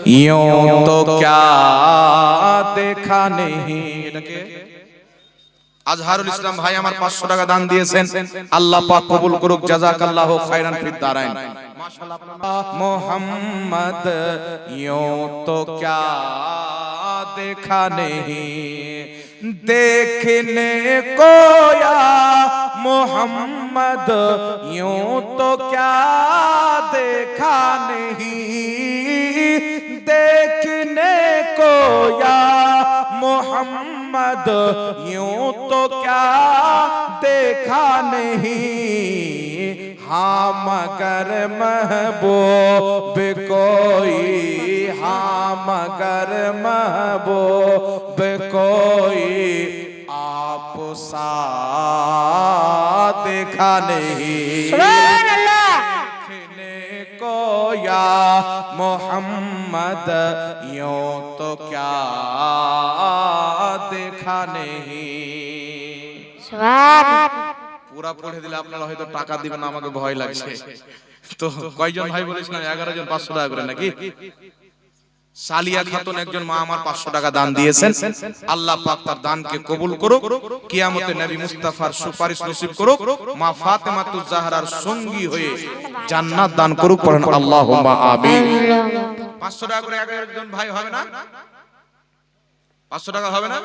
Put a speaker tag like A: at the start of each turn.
A: यूं तो क्या देखा नहीं। এটাকে আজহারুল ইসলাম ভাই আমার 500 টাকা দান দিয়েছেন, আল্লাহ পাক কবুল করুক, জাযাকাল্লাহু খায়রান ফিদ দারাইন। মাশাআল্লাহ মোহাম্মদ यूं तो क्या देखा नहीं, देखने को या मोहम्मद यूं तो क्या देखा नहीं, देखने को या मोहम्मद यूं तो क्या देखा नहीं, हाँ मगर महबूब कोई, हाँ मगर महबूब कोई आप सा देखा नहीं, देखने को या मोहम्मद यूं तो क्या देखा नहीं। পুরা পড়ে দিলে আপনারা হয়তো টাকা দিবেন না, আমাকে ভয় লাগছে। তো কয়জন ভাই বলেছিলাম? 11 জন 500 টাকা করে নাকি? সালিয়া খাতুন একজন মা আমার 500 টাকা দান দিয়েছেন, আল্লাহ পাক তার দানকে কবুল করুক, কিয়ামতে নবী মুস্তাফার সুপারিশ নসিব করুক, মা ফাতেমাতুজ জাহরার সঙ্গী হয়ে জান্নাত দান করুক। পড়েন আল্লাহুম্মা আমিন। 500 টাকা করে একজন ভাই হবে না? 500 টাকা হবে না?